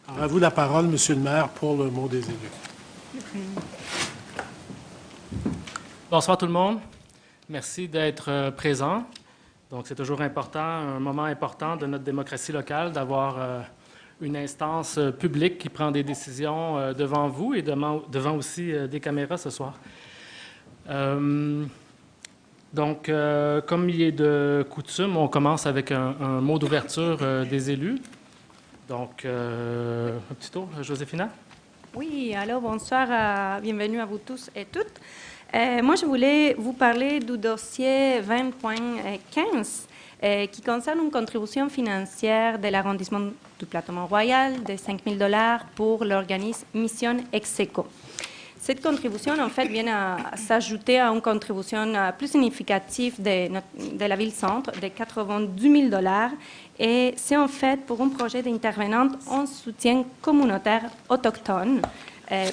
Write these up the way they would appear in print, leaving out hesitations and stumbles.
Alors, à vous la parole, Monsieur le maire, pour le mot des élus. Bonsoir tout le monde. Merci d'être présent. Donc, c'est toujours important, un moment important de notre démocratie locale, d'avoir une instance publique qui prend des décisions devant vous et devant aussi des caméras ce soir. Donc, comme il est de coutume, on commence avec un mot d'ouverture des élus. Donc, un petit tour, Joséphina? Oui, alors bonsoir, bienvenue à vous tous et toutes. Moi, je voulais vous parler du dossier 20.15 qui concerne une contribution financière de l'arrondissement du Plateau-Mont-Royal de 5 000 $ pour l'organisme Mission Execo. Cette contribution, en fait, vient à s'ajouter à une contribution plus significative de la ville-centre de 92 000 $ et c'est en fait pour un projet d'intervenante en soutien communautaire autochtone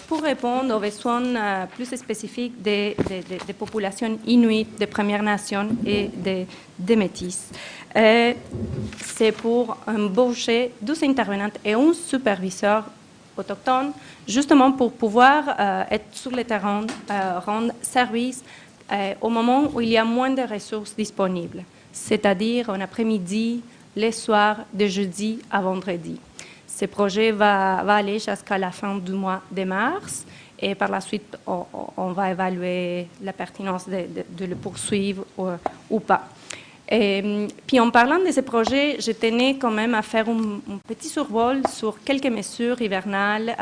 pour répondre aux besoins plus spécifiques des populations inuites, des Premières Nations et des Métis. C'est pour embaucher 12 intervenantes et un superviseur autochtone, justement pour pouvoir être sur le terrain, rendre service au moment où il y a moins de ressources disponibles, c'est-à-dire en après-midi, les soirs, de jeudi à vendredi. Ce projet va aller jusqu'à la fin du mois de mars et par la suite, on va évaluer la pertinence de le poursuivre ou pas. Et puis en parlant de ce projet, je tenais quand même à faire un petit survol sur quelques mesures hivernales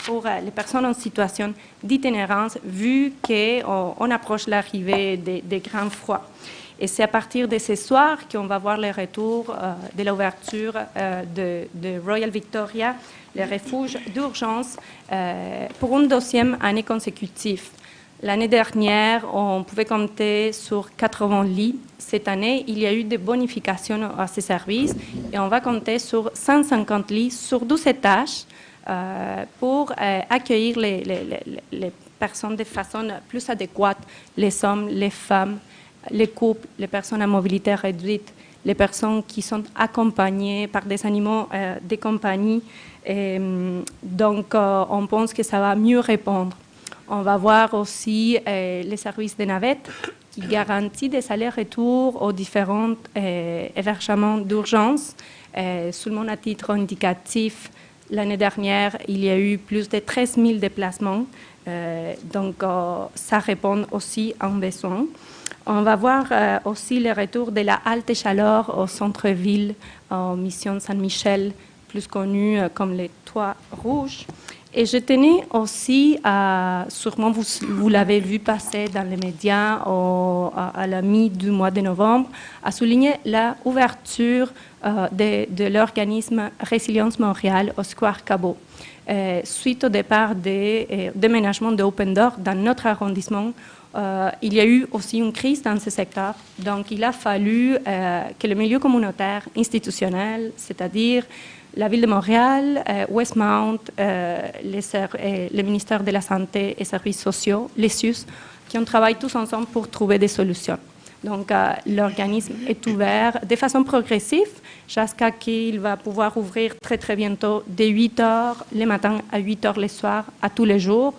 pour les personnes en situation d'itinérance, vu qu'on approche l'arrivée des grands froids. Et c'est à partir de ce soir qu'on va voir le retour de l'ouverture de Royal Victoria, le refuge d'urgence, pour une deuxième année consécutive. L'année dernière, on pouvait compter sur 80 lits. Cette année, il y a eu des bonifications à ces services et on va compter sur 150 lits sur 12 étages pour accueillir les personnes de façon plus adéquate, les hommes, les femmes, les couples, les personnes à mobilité réduite, les personnes qui sont accompagnées par des animaux de compagnie. Et donc, on pense que ça va mieux répondre. On va voir aussi les services de navettes qui garantissent des allers-retours aux différents hébergements d'urgence. Seulement à titre indicatif, l'année dernière, il y a eu plus de 13 000 déplacements. Donc, ça répond aussi à un besoin. On va voir aussi le retour de la halte chaleur au centre-ville, en Mission Saint-Michel, plus connu comme les Toits Rouges. Et je tenais aussi à, sûrement vous l'avez vu passer dans les médias à la mi du mois de novembre, à souligner l'ouverture de l'organisme Résilience Montréal au Square Cabot. Suite au départ des déménagements de Open Door dans notre arrondissement, il y a eu aussi une crise dans ce secteur. Donc, il a fallu que le milieu communautaire institutionnel, c'est-à-dire la Ville de Montréal, Westmount, le ministère de la Santé et Services sociaux, les SUS, qui ont travaillé tous ensemble pour trouver des solutions. Donc, l'organisme est ouvert de façon progressive jusqu'à qu'il va pouvoir ouvrir très, très bientôt de 8 heures le matin à 8 heures le soir, à tous les jours.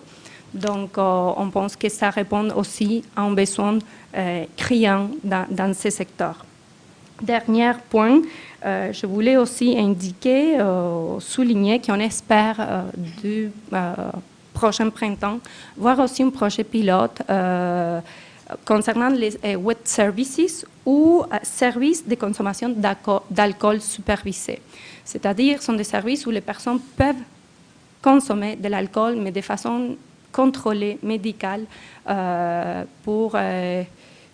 Donc, on pense que ça répond aussi à un besoin criant dans ce secteur. Dernier point, je voulais aussi indiquer, souligner qu'on espère du prochain printemps voir aussi un projet pilote concernant les wet services ou services de consommation d'alcool supervisé. C'est-à-dire, ce sont des services où les personnes peuvent consommer de l'alcool, mais de façon contrôlée, médicale, pour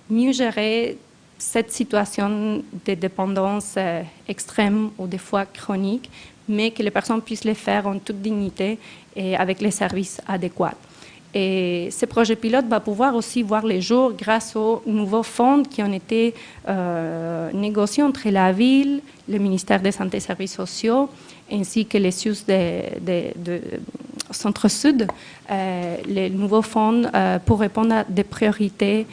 mieux gérer cette situation de dépendance extrême ou des fois chronique, mais que les personnes puissent le faire en toute dignité et avec les services adéquats. Et ce projet pilote va pouvoir aussi voir les jours grâce aux nouveaux fonds qui ont été négociés entre la Ville, le ministère de Santé et Services sociaux, ainsi que les SUS de Centre-Sud, les nouveaux fonds pour répondre à des priorités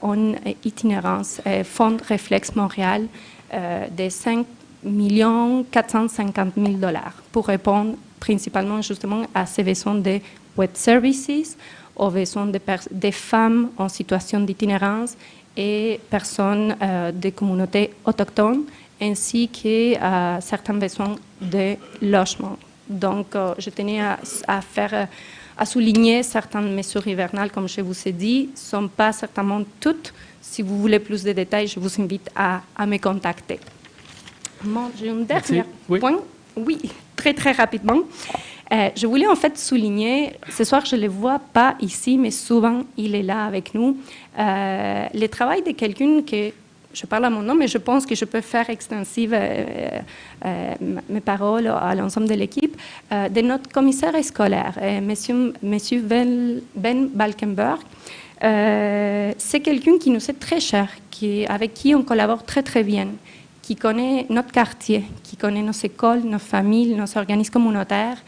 en itinérance, fonds Réflexe Montréal de 450 000 $ pour répondre principalement justement à ces besoins de web services, aux besoins des femmes en situation d'itinérance et personnes des communautés autochtones, ainsi que certains besoins de logement. Donc, je tenais à souligner certaines mesures hivernales, comme je vous ai dit, ne sont pas certainement toutes. Si vous voulez plus de détails, je vous invite à me contacter. Bon, j'ai un dernier point. Oui, très, très rapidement. Je voulais en fait souligner, ce soir je ne le vois pas ici, mais souvent il est là avec nous, le travail de quelqu'un que, je parle à mon nom, mais je pense que je peux faire extensive mes paroles à l'ensemble de l'équipe, de notre commissaire scolaire, Monsieur Ben Balkenberg. C'est quelqu'un qui nous est très cher, avec qui on collabore très, très bien, qui connaît notre quartier, qui connaît nos écoles, nos familles, nos organismes communautaires.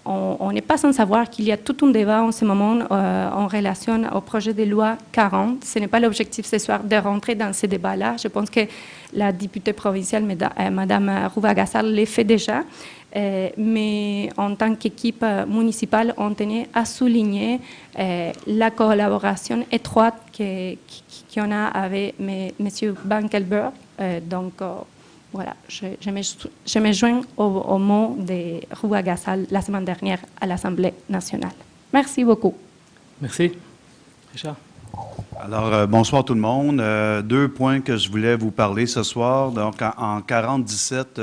On n'est pas sans savoir qu'il y a tout un débat en ce moment en relation au projet de loi 40. Ce n'est pas l'objectif ce soir de rentrer dans ce débat-là. Je pense que la députée provinciale, Mme Rouva-Gassal, le fait déjà. Mais en tant qu'équipe municipale, on tenait à souligner la collaboration étroite qu'on a avec M. Bankelberg. Donc, voilà, je me joins au mot de Rouva-Gassal la semaine dernière à l'Assemblée nationale. Merci beaucoup. Merci. Richard. Alors, bonsoir tout le monde. Deux points que je voulais vous parler ce soir. Donc, en 47,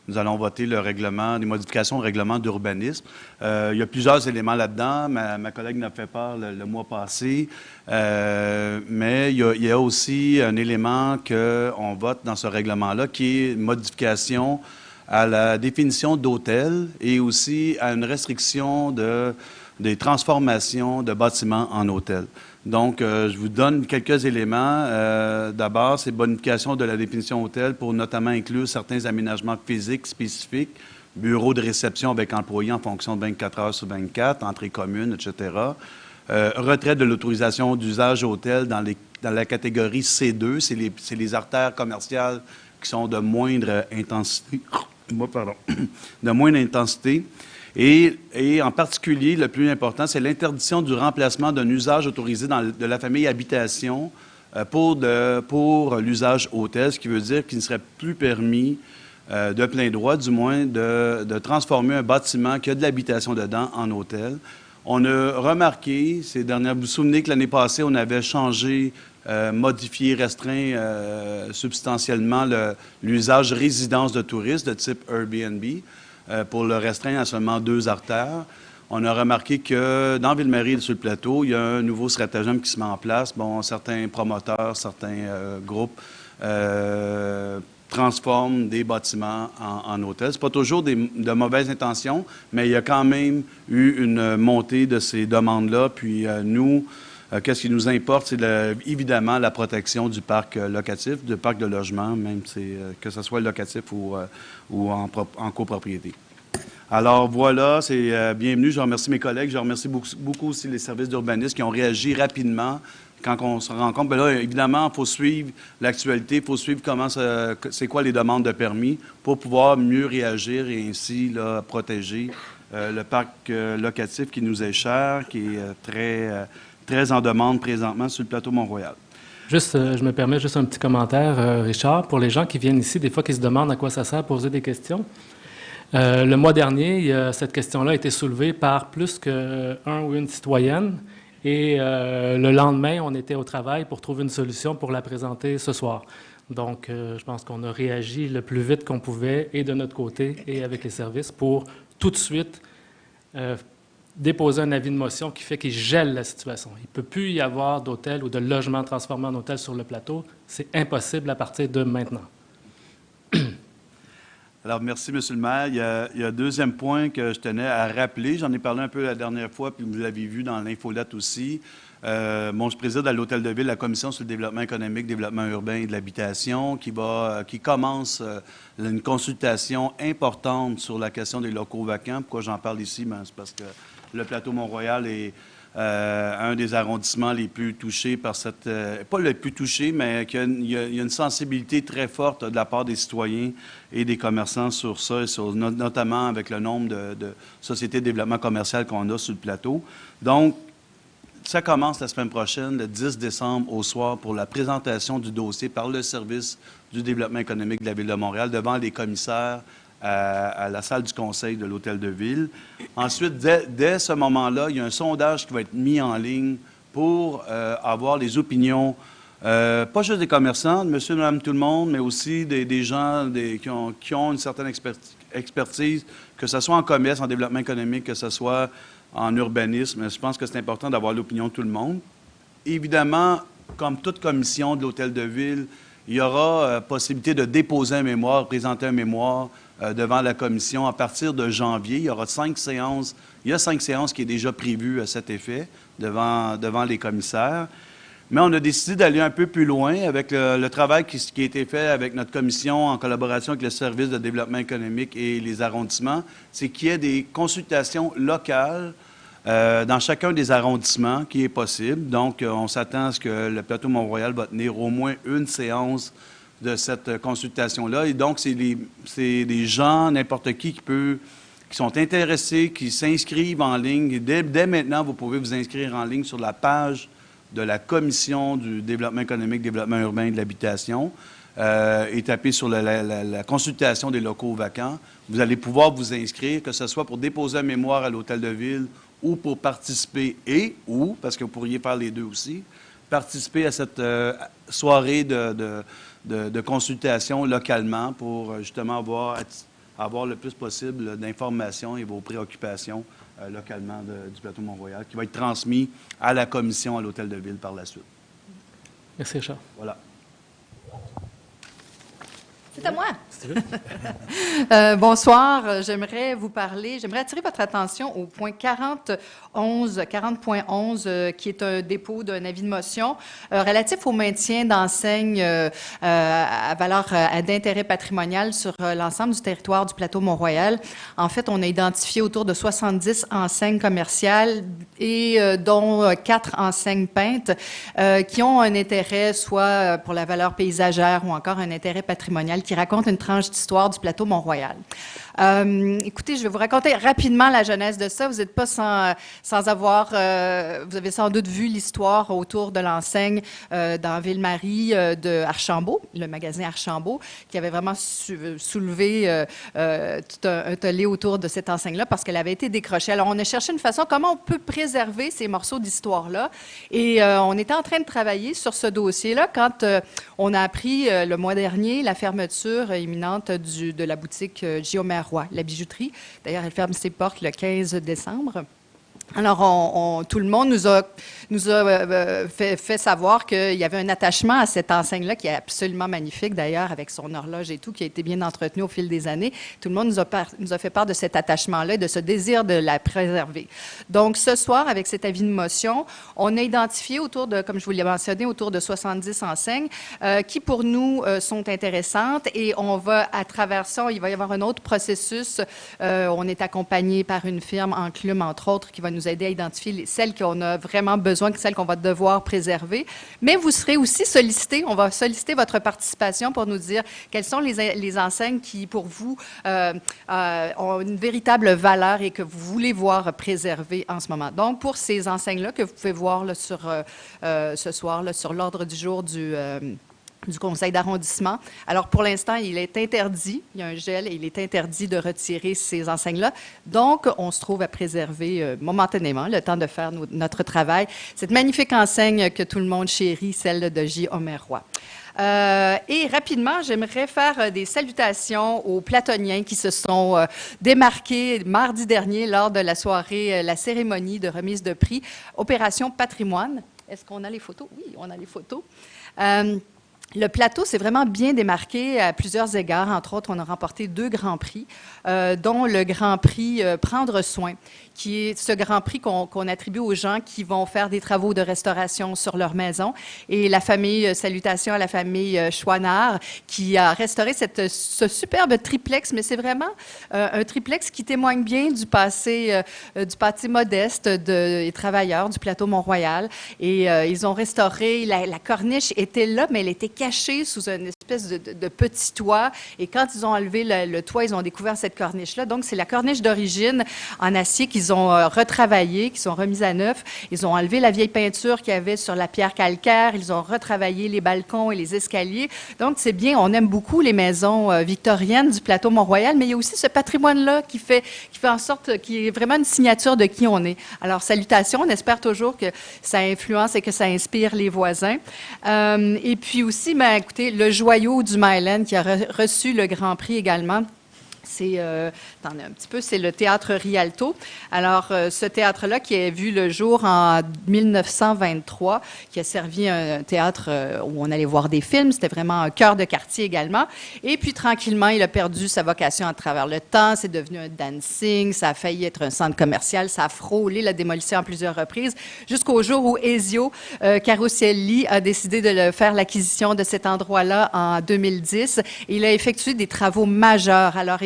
nous allons voter le règlement, des modifications au règlement d'urbanisme. Il y a plusieurs éléments là-dedans. Ma collègue n'a fait part le mois passé. Mais il y a aussi un élément qu'on vote dans ce règlement-là qui est une modification à la définition d'hôtel et aussi à une restriction des transformations de bâtiments en hôtels. Donc, je vous donne quelques éléments. D'abord, c'est bonification de la définition hôtel pour notamment inclure certains aménagements physiques spécifiques, bureaux de réception avec employés en fonction de 24 heures sur 24, entrée commune, etc. Retrait de l'autorisation d'usage hôtel dans la catégorie C2, c'est les artères commerciales qui sont de moindre intensité. De moindre intensité. Et en particulier, le plus important, c'est l'interdiction du remplacement d'un usage autorisé de la famille habitation pour l'usage hôtel, ce qui veut dire qu'il ne serait plus permis de plein droit, du moins, de transformer un bâtiment qui a de l'habitation dedans en hôtel. On a remarqué vous vous souvenez que l'année passée, on avait changé, modifié, restreint substantiellement l'usage résidence de touristes de type Airbnb. Pour le restreindre à seulement 2 artères. On a remarqué que dans Ville-Marie et sur le plateau, il y a un nouveau stratagème qui se met en place. Bon, certains promoteurs, certains groupes transforment des bâtiments en hôtels. Ce n'est pas toujours de mauvaises intentions, mais il y a quand même eu une montée de ces demandes-là. Puis nous, qu'est-ce qui nous importe, c'est évidemment la protection du parc locatif, du parc de logement, même que ce soit locatif ou en copropriété. Alors voilà, c'est bienvenu. Je remercie mes collègues. Je remercie beaucoup aussi les services d'urbanisme qui ont réagi rapidement quand on se rend compte. Bien là, évidemment, il faut suivre l'actualité, il faut suivre c'est quoi les demandes de permis pour pouvoir mieux réagir et ainsi là, protéger le parc locatif qui nous est cher, qui est très en demande présentement sur le plateau Mont-Royal. Juste, je me permets juste un petit commentaire, Richard, pour les gens qui viennent ici, des fois qui se demandent à quoi ça sert poser des questions. Le mois dernier, cette question-là a été soulevée par plus qu'un ou une citoyenne et le lendemain, on était au travail pour trouver une solution pour la présenter ce soir. Donc, je pense qu'on a réagi le plus vite qu'on pouvait et de notre côté et avec les services pour tout de suite déposer un avis de motion qui fait qu'il gèle la situation. Il ne peut plus y avoir d'hôtel ou de logement transformé en hôtel sur le plateau. C'est impossible à partir de maintenant. Alors, merci, M. le maire. Il y a un deuxième point que je tenais à rappeler. J'en ai parlé un peu la dernière fois, puis vous l'avez vu dans l'infolette aussi. Je préside à l'Hôtel de Ville la Commission sur le développement économique, développement urbain et de l'habitation qui commence une consultation importante sur la question des locaux vacants. Pourquoi j'en parle ici? C'est parce que le plateau Mont-Royal un des arrondissements les plus touchés par cette... pas le plus touché, mais il y a une sensibilité très forte de la part des citoyens et des commerçants sur ça, et notamment avec le nombre de sociétés de développement commercial qu'on a sur le plateau. Donc, ça commence la semaine prochaine, le 10 décembre au soir, pour la présentation du dossier par le service du développement économique de la Ville de Montréal devant les commissaires à la salle du conseil de l'Hôtel de Ville. Ensuite, dès ce moment-là, il y a un sondage qui va être mis en ligne pour avoir les opinions, pas juste des commerçants, de monsieur, madame, tout le monde, mais aussi des gens qui ont une certaine expertise, que ce soit en commerce, en développement économique, que ce soit en urbanisme. Je pense que c'est important d'avoir l'opinion de tout le monde. Évidemment, comme toute commission de l'Hôtel de Ville, il y aura possibilité de déposer un mémoire, présenter un mémoire devant la commission à partir de janvier. Il y aura 5 séances. Il y a 5 séances qui est déjà prévues à cet effet devant les commissaires. Mais on a décidé d'aller un peu plus loin avec le travail qui a été fait avec notre commission en collaboration avec le service de développement économique et les arrondissements. C'est qu'il y ait des consultations locales dans chacun des arrondissements qui est possible. Donc, on s'attend à ce que le plateau Mont-Royal va tenir au moins une séance de cette consultation-là. Et donc, c'est des gens, n'importe qui sont intéressés, qui s'inscrivent en ligne. Et dès maintenant, vous pouvez vous inscrire en ligne sur la page de la Commission du développement économique, développement urbain et de l'habitation et taper sur la consultation des locaux vacants. Vous allez pouvoir vous inscrire, que ce soit pour déposer un mémoire à l'Hôtel de Ville ou pour participer parce que vous pourriez faire les deux aussi, participer à cette soirée de consultation localement pour justement avoir le plus possible d'informations et vos préoccupations localement du plateau Mont-Royal, qui va être transmis à la commission à l'Hôtel de Ville par la suite. Merci, Richard. Voilà. C'est à moi. Bonsoir. J'aimerais attirer votre attention au point 40.11, qui est un dépôt d'un avis de motion relatif au maintien d'enseignes à valeur d'intérêt patrimonial sur l'ensemble du territoire du plateau Mont-Royal. En fait, on a identifié autour de 70 enseignes commerciales et dont 4 enseignes peintes qui ont un intérêt soit pour la valeur paysagère ou encore un intérêt patrimonial qui raconte une tranche d'histoire du plateau Mont-Royal. Écoutez, je vais vous raconter rapidement la genèse de ça. Vous n'êtes pas sans avoir... vous avez sans doute vu l'histoire autour de l'enseigne dans Ville-Marie de Archambault, le magasin Archambault, qui avait vraiment soulevé tout un tollé autour de cette enseigne-là parce qu'elle avait été décrochée. Alors, on a cherché une façon comment on peut préserver ces morceaux d'histoire-là. Et on était en train de travailler sur ce dossier-là quand on a appris le mois dernier la fermeture imminente de la boutique Guillaume Roy, la bijouterie. D'ailleurs, elle ferme ses portes le 15 décembre. Alors, tout le monde nous a fait savoir qu'il y avait un attachement à cette enseigne-là qui est absolument magnifique, d'ailleurs, avec son horloge et tout, qui a été bien entretenu au fil des années. Tout le monde nous a fait part de cet attachement-là et de ce désir de la préserver. Donc, ce soir, avec cet avis de motion, on a identifié comme je vous l'ai mentionné, autour de 70 enseignes qui, pour nous, sont intéressantes et on va, à travers ça, il va y avoir un autre processus. On est accompagné par une firme, Enclume, entre autres, qui va nous aider à identifier celles qu'on a vraiment besoin, celles qu'on va devoir préserver. Mais vous serez aussi sollicités, on va solliciter votre participation pour nous dire quelles sont les enseignes qui, pour vous, ont une véritable valeur et que vous voulez voir préservées en ce moment. Donc, pour ces enseignes-là que vous pouvez voir là, ce soir là, sur l'ordre du jour du conseil d'arrondissement. Alors, pour l'instant, il est interdit, il y a un gel et il est interdit de retirer ces enseignes-là. Donc, on se trouve à préserver momentanément le temps de faire notre travail. Cette magnifique enseigne que tout le monde chérit, celle de J. Homer Roy. Et rapidement, j'aimerais faire des salutations aux platonniens qui se sont démarqués mardi dernier lors de la soirée, la cérémonie de remise de prix Opération Patrimoine. Est-ce qu'on a les photos? Oui, on a les photos. Le plateau s'est vraiment bien démarqué à plusieurs égards. Entre autres, on a remporté 2 grands prix, dont le Grand Prix Prendre soin, qui est ce Grand Prix qu'on attribue aux gens qui vont faire des travaux de restauration sur leur maison. Et la famille, salutations à la famille Chouinard, qui a restauré ce superbe triplex, mais c'est vraiment un triplex qui témoigne bien du passé modeste des travailleurs du plateau Mont-Royal. Et ils ont restauré, la corniche était là, mais elle était cachée sous une espèce de petit toit. Et quand ils ont enlevé le toit, ils ont découvert cette corniche-là. Donc, c'est la corniche d'origine en acier qu'ils ont retravaillée, qui sont remises à neuf. Ils ont enlevé la vieille peinture qu'il y avait sur la pierre calcaire. Ils ont retravaillé les balcons et les escaliers. Donc, c'est bien. On aime beaucoup les maisons victoriennes du plateau Mont-Royal, mais il y a aussi ce patrimoine-là qui fait en sorte, qui est vraiment une signature de qui on est. Alors, salutations. On espère toujours que ça influence et que ça inspire les voisins. Et puis aussi, écoutez, le joyau du Myland qui a reçu le Grand Prix également. C'est c'est le théâtre Rialto. Alors, ce théâtre-là qui a vu le jour en 1923, qui a servi un théâtre où on allait voir des films. C'était vraiment un cœur de quartier également. Et puis, tranquillement, il a perdu sa vocation à travers le temps. C'est devenu un dancing. Ça a failli être un centre commercial. Ça a frôlé la démolition à plusieurs reprises, jusqu'au jour où Ezio Caroselli a décidé de faire l'acquisition de cet endroit-là en 2010. Et il a effectué des travaux majeurs. Alors,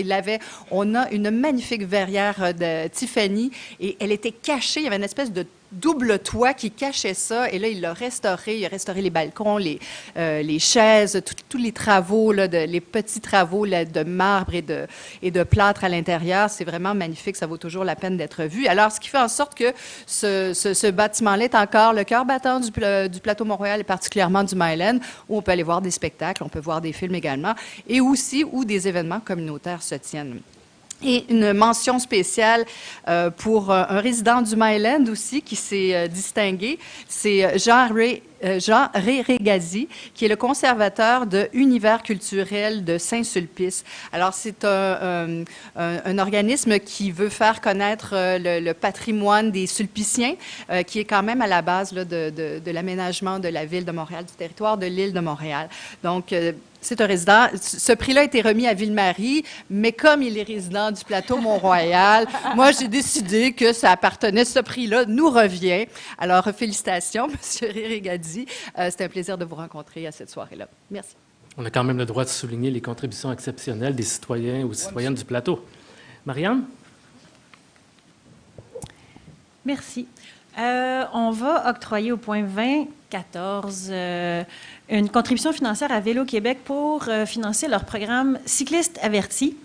on a une magnifique verrière de Tiffany et elle était cachée. Il y avait une espèce de double toit qui cachait ça. Et là, il l'a restauré. Il a restauré les balcons, les chaises, tous les travaux, les petits travaux de marbre et de plâtre à l'intérieur. C'est vraiment magnifique. Ça vaut toujours la peine d'être vu. Alors, ce qui fait en sorte que ce bâtiment-là est encore le cœur battant du plateau Mont-Royal et particulièrement du Myland, où on peut aller voir des spectacles, on peut voir des films également, et aussi où des événements communautaires se tiennent. Et une mention spéciale pour un résident du Myland aussi qui s'est distingué, c'est Jean Régazzi, qui est le conservateur de Univers culturel de Saint-Sulpice. Alors, c'est un organisme qui veut faire connaître le patrimoine des Sulpiciens, qui est quand même à la base là, de l'aménagement de la ville de Montréal, du territoire de l'île de Montréal. Donc, c'est un résident. Ce prix-là a été remis à Ville-Marie, mais comme il est résident du plateau Mont-Royal, moi, j'ai décidé que ça appartenait, ce prix-là nous revient. Alors, félicitations, M. Régazzi. C'était un plaisir de vous rencontrer à cette soirée-là. Merci. On a quand même le droit de souligner les contributions exceptionnelles des citoyens ou citoyennes du plateau. Marianne? Merci. On va octroyer au point 2014 une contribution financière à Vélo Québec pour financer leur programme Cyclistes avertis,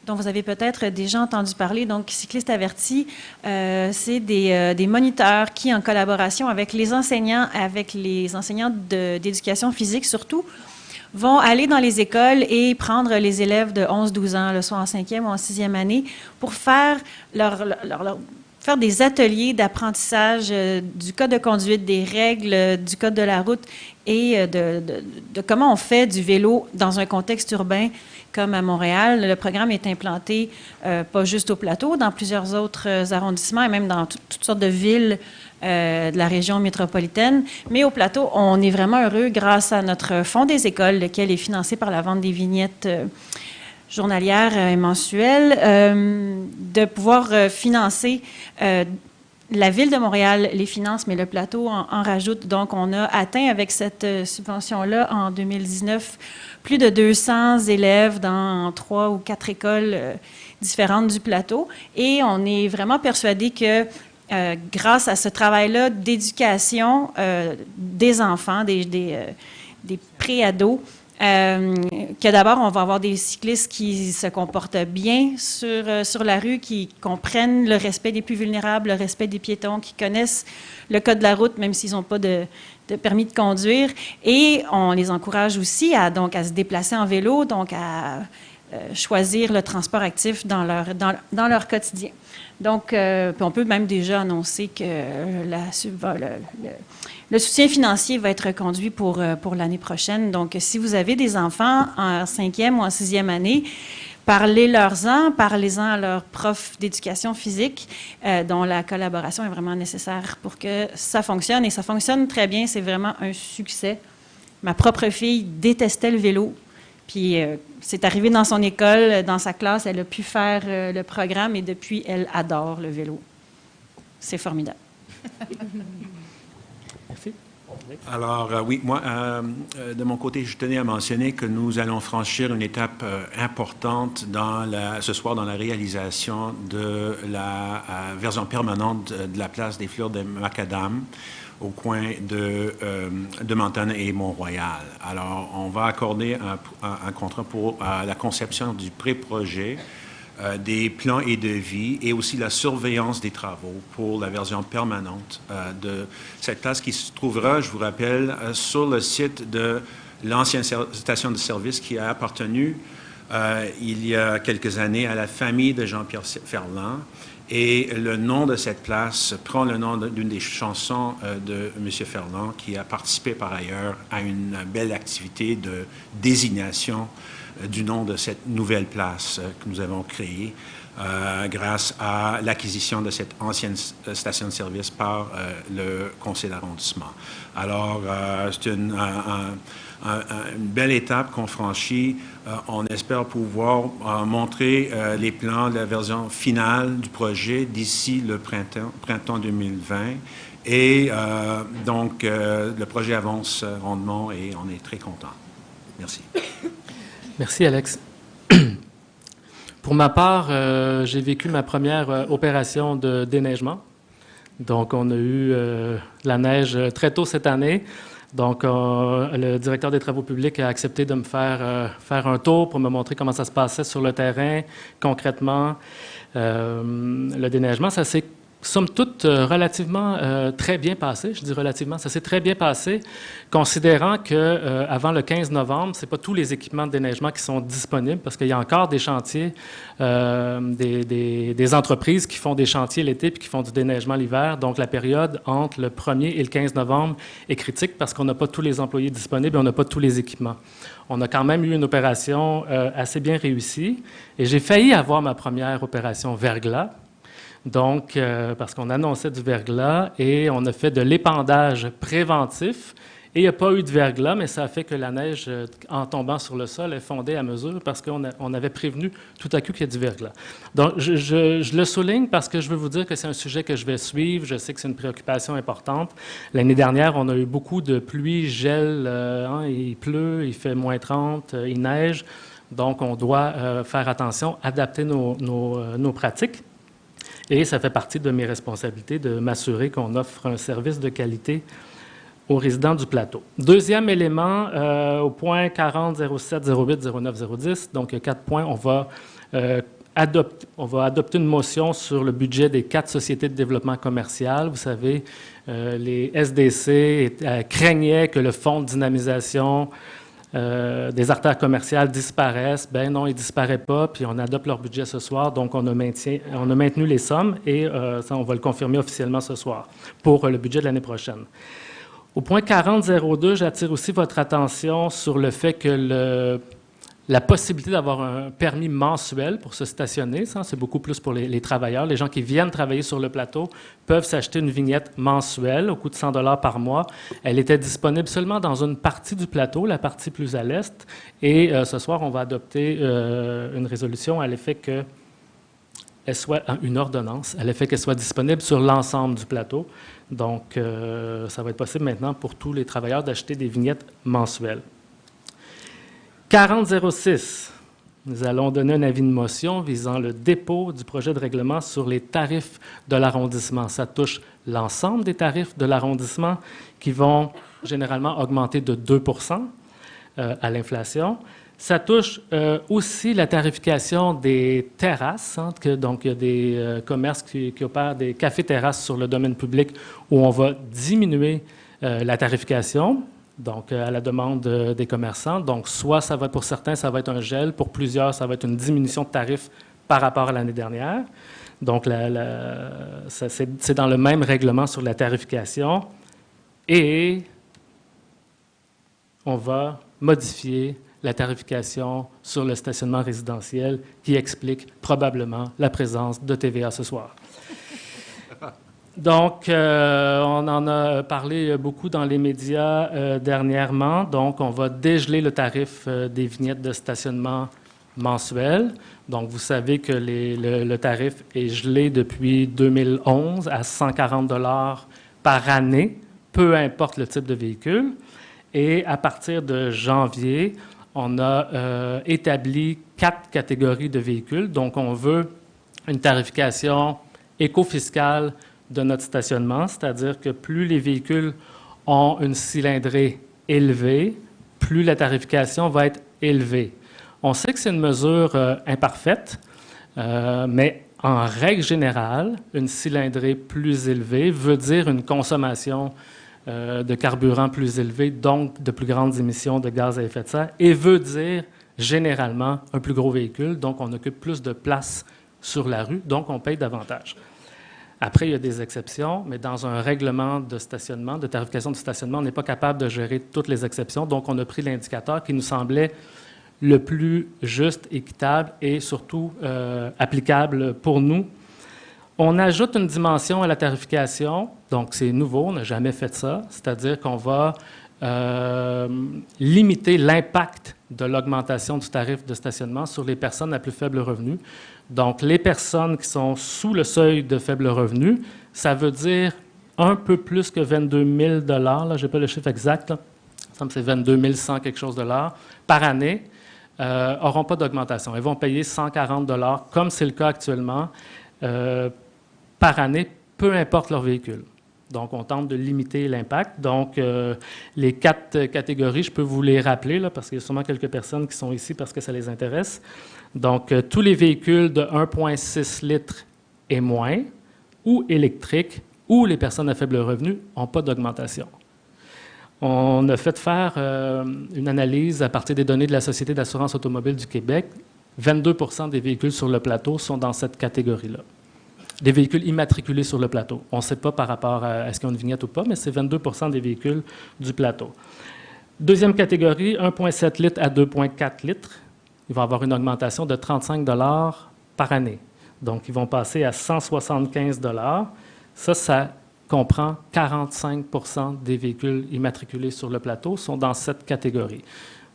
dont vous avez peut-être déjà entendu parler. Donc, Cyclistes avertis, c'est des moniteurs qui, en collaboration avec les enseignants d'éducation physique surtout, vont aller dans les écoles et prendre les élèves de 11-12 ans, soit en 5e ou en 6e année, pour faire faire des ateliers d'apprentissage du code de conduite, des règles du code de la route et de comment on fait du vélo dans un contexte urbain comme à Montréal. Le programme est implanté pas juste au plateau, dans plusieurs autres arrondissements et même dans toutes sortes de villes de la région métropolitaine. Mais au plateau, on est vraiment heureux grâce à notre Fonds des écoles, lequel est financé par la vente des vignettes journalière et mensuelle, de pouvoir financer la Ville de Montréal, les finances, mais le plateau en rajoute. Donc, on a atteint avec cette subvention-là, en 2019, plus de 200 élèves dans 3 ou 4 écoles différentes du plateau. Et on est vraiment persuadé que grâce à ce travail-là d'éducation des enfants, des pré-ados, que d'abord, on va avoir des cyclistes qui se comportent bien sur la rue, qui comprennent le respect des plus vulnérables, le respect des piétons, qui connaissent le code de la route, même s'ils n'ont pas de permis de conduire. Et on les encourage aussi à se déplacer en vélo, donc à choisir le transport actif dans leur quotidien. Donc, puis on peut même déjà annoncer que le soutien financier va être reconduit pour l'année prochaine. Donc, si vous avez des enfants en 5e ou en 6e année, parlez-en à leur prof d'éducation physique, dont la collaboration est vraiment nécessaire pour que ça fonctionne. Et ça fonctionne très bien, c'est vraiment un succès. Ma propre fille détestait le vélo. Puis, c'est arrivé dans son école, dans sa classe, elle a pu faire le programme et depuis, elle adore le vélo. C'est formidable. Merci. Alors, oui, moi, de mon côté, je tenais à mentionner que nous allons franchir une étape importante ce soir dans la réalisation de la version permanente de la place des Fleurs de Macadam au coin de Montana et Mont-Royal. Alors, on va accorder un contrat pour la conception du pré-projet, des plans et devis et aussi la surveillance des travaux pour la version permanente de cette place qui se trouvera, je vous rappelle, sur le site de l'ancienne station de service qui a appartenu il y a quelques années à la famille de Jean-Pierre Ferland. Et le nom de cette place prend le nom d'une des chansons de M. Ferland, qui a participé par ailleurs à une belle activité de désignation du nom de cette nouvelle place que nous avons créée grâce à l'acquisition de cette ancienne station de service par le conseil d'arrondissement. Alors, c'est une belle étape qu'on franchit. On espère pouvoir montrer les plans de la version finale du projet d'ici le printemps 2020. Et donc, le projet avance rondement et on est très contents. Merci. Merci, Alex. Pour ma part, j'ai vécu ma première opération de déneigement. Donc, on a eu la neige très tôt cette année. Donc, le directeur des travaux publics a accepté de me faire un tour pour me montrer comment ça se passait sur le terrain, concrètement. Le déneigement, ça s'est somme toute relativement très bien passé. Je dis relativement, ça s'est très bien passé, considérant que avant le 15 novembre, c'est pas tous les équipements de déneigement qui sont disponibles, parce qu'il y a encore des chantiers, des entreprises qui font des chantiers l'été puis qui font du déneigement l'hiver. Donc, la période entre le 1er et le 15 novembre est critique parce qu'on n'a pas tous les employés disponibles et on n'a pas tous les équipements. On a quand même eu une opération assez bien réussie et j'ai failli avoir ma première opération verglas. Donc, parce qu'on annonçait du verglas et on a fait de l'épandage préventif. Et il n'y a pas eu de verglas, mais ça a fait que la neige, en tombant sur le sol, est fondée à mesure parce qu'on avait prévenu tout à coup qu'il y a du verglas. Donc, je le souligne parce que je veux vous dire que c'est un sujet que je vais suivre. Je sais que c'est une préoccupation importante. L'année dernière, on a eu beaucoup de pluie, gel, il pleut, il fait moins 30, il neige. Donc, on doit faire attention, adapter nos pratiques. Et ça fait partie de mes responsabilités de m'assurer qu'on offre un service de qualité aux résidents du plateau. Deuxième élément, au point 40 07 08 09 010, donc il y a 4 points, on va adopter une motion sur le budget des 4 sociétés de développement commercial. Vous savez, les SDC craignaient que le fonds de dynamisation des artères commerciales disparaissent. Ben non, ils ne disparaissent pas, puis on adopte leur budget ce soir, donc on a maintenu les sommes et ça, on va le confirmer officiellement ce soir pour le budget de l'année prochaine. Au point 40-02, j'attire aussi votre attention sur le fait que la possibilité d'avoir un permis mensuel pour se stationner, ça, c'est beaucoup plus pour les travailleurs. Les gens qui viennent travailler sur le plateau peuvent s'acheter une vignette mensuelle au coût de 100 $ par mois. Elle était disponible seulement dans une partie du plateau, la partie plus à l'est. Et ce soir, on va adopter une résolution à l'effet qu'elle soit une ordonnance, à l'effet qu'elle soit disponible sur l'ensemble du plateau. Donc, ça va être possible maintenant pour tous les travailleurs d'acheter des vignettes mensuelles. 40-06, nous allons donner un avis de motion visant le dépôt du projet de règlement sur les tarifs de l'arrondissement. Ça touche l'ensemble des tarifs de l'arrondissement qui vont généralement augmenter de 2 % à l'inflation. Ça touche aussi la tarification des terrasses. Donc, il y a des commerces qui opèrent des cafés-terrasses sur le domaine public où on va diminuer la tarification. Donc, à la demande des commerçants. Donc, soit ça va, pour certains, ça va être un gel. Pour plusieurs, ça va être une diminution de tarifs par rapport à l'année dernière. Donc, c'est dans le même règlement sur la tarification. Et on va modifier la tarification sur le stationnement résidentiel qui explique probablement la présence de TVA ce soir. Donc, on en a parlé beaucoup dans les médias dernièrement. Donc, on va dégeler le tarif des vignettes de stationnement mensuel. Donc, vous savez que le tarif est gelé depuis 2011 à 140 $ par année, peu importe le type de véhicule. Et à partir de janvier, on a établi 4 catégories de véhicules. Donc, on veut une tarification éco-fiscale de notre stationnement, c'est-à-dire que plus les véhicules ont une cylindrée élevée, plus la tarification va être élevée. On sait que c'est une mesure imparfaite, mais en règle générale, une cylindrée plus élevée veut dire une consommation de carburant plus élevée, donc de plus grandes émissions de gaz à effet de serre, et veut dire généralement un plus gros véhicule, donc on occupe plus de place sur la rue, donc on paye davantage. Après, il y a des exceptions, mais dans un règlement de stationnement, de tarification du stationnement, on n'est pas capable de gérer toutes les exceptions. Donc, on a pris l'indicateur qui nous semblait le plus juste, équitable et surtout applicable pour nous. On ajoute une dimension à la tarification. Donc, c'est nouveau, on n'a jamais fait ça. C'est-à-dire qu'on va limiter l'impact de l'augmentation du tarif de stationnement sur les personnes à plus faible revenu. Donc, les personnes qui sont sous le seuil de faible revenu, ça veut dire un peu plus que 22 000 $, là, je n'ai pas le chiffre exact, là. Ça me c'est 22 100 quelque chose dollars par année, n'auront pas d'augmentation. Elles vont payer 140 $, comme c'est le cas actuellement, par année, peu importe leur véhicule. Donc, on tente de limiter l'impact. Donc, les 4 catégories, je peux vous les rappeler, là, parce qu'il y a sûrement quelques personnes qui sont ici parce que ça les intéresse. Donc, tous les véhicules de 1,6 litres et moins, ou électriques, ou les personnes à faible revenu n'ont pas d'augmentation. On a fait faire une analyse à partir des données de la Société d'assurance automobile du Québec. 22 % des véhicules sur le plateau sont dans cette catégorie-là. Des véhicules immatriculés sur le plateau. On ne sait pas par rapport à est-ce qu'ils ont une vignette ou pas, mais c'est 22 % des véhicules du plateau. Deuxième catégorie, 1,7 litres à 2,4 litres. Il va avoir une augmentation de 35 $ par année. Donc, ils vont passer à 175 $. Ça comprend 45 % des véhicules immatriculés sur le plateau sont dans cette catégorie.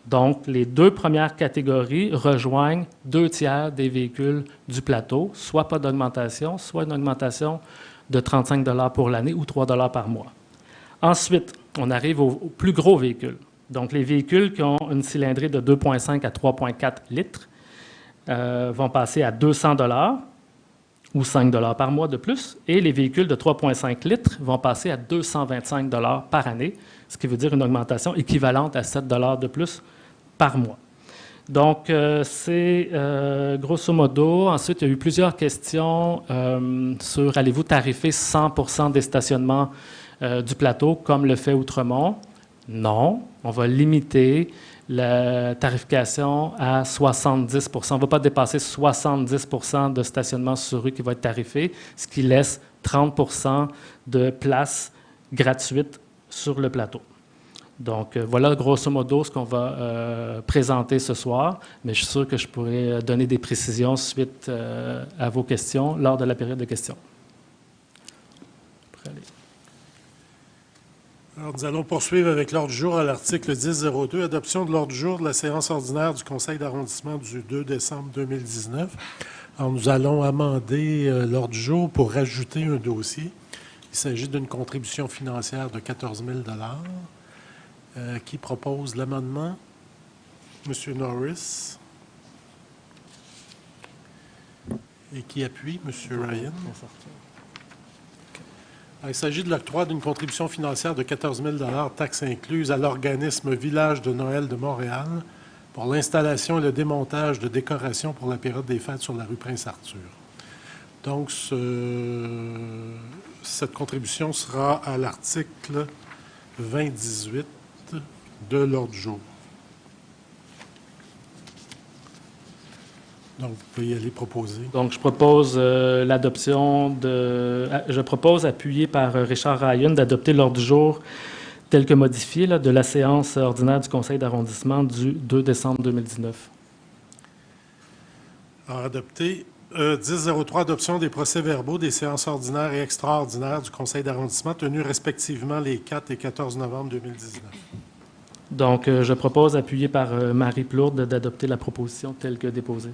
Donc, les 2 premières catégories rejoignent 2 tiers des véhicules du plateau, soit pas d'augmentation, soit une augmentation de 35 $ pour l'année ou 3 $ par mois. Ensuite, on arrive aux plus gros véhicules. Donc, les véhicules qui ont une cylindrée de 2,5 à 3,4 litres vont passer à 200 $ ou 5 $ par mois de plus, et les véhicules de 3,5 litres vont passer à 225 $ par année, ce qui veut dire une augmentation équivalente à 7 $ de plus par mois. Donc, c'est grosso modo. Ensuite, il y a eu plusieurs questions sur allez-vous tarifer 100 % des stationnements du plateau, comme le fait Outremont? Non, on va limiter la tarification à 70 %. On ne va pas dépasser 70 % de stationnement sur rue qui va être tarifé, ce qui laisse 30 % de places gratuites sur le plateau. Donc, voilà grosso modo ce qu'on va présenter ce soir, mais je suis sûr que je pourrai donner des précisions suite à vos questions lors de la période de questions. Alors, nous allons poursuivre avec l'ordre du jour à l'article 10.02, adoption de l'ordre du jour de la séance ordinaire du Conseil d'arrondissement du 2 décembre 2019. Alors, nous allons amender l'ordre du jour pour rajouter un dossier. Il s'agit d'une contribution financière de 14 000 $. Qui propose l'amendement? M. Norris. Et qui appuie? M. Ryan. Il s'agit de l'octroi d'une contribution financière de 14 000 $, taxes incluses, à l'organisme Village de Noël de Montréal pour l'installation et le démontage de décorations pour la période des fêtes sur la rue Prince-Arthur. Donc, cette contribution sera à l'article 20-18 de l'ordre du jour. Donc, vous pouvez y aller proposer. Donc, je propose l'adoption de... Je propose, appuyé par Richard Ryan, d'adopter l'ordre du jour tel que modifié là, de la séance ordinaire du Conseil d'arrondissement du 2 décembre 2019. Alors, adopté 1003, adoption des procès-verbaux des séances ordinaires et extraordinaires du conseil d'arrondissement tenues respectivement les 4 et 14 novembre 2019. Donc, je propose, appuyé par Marie Plourde, d'adopter la proposition telle que déposée.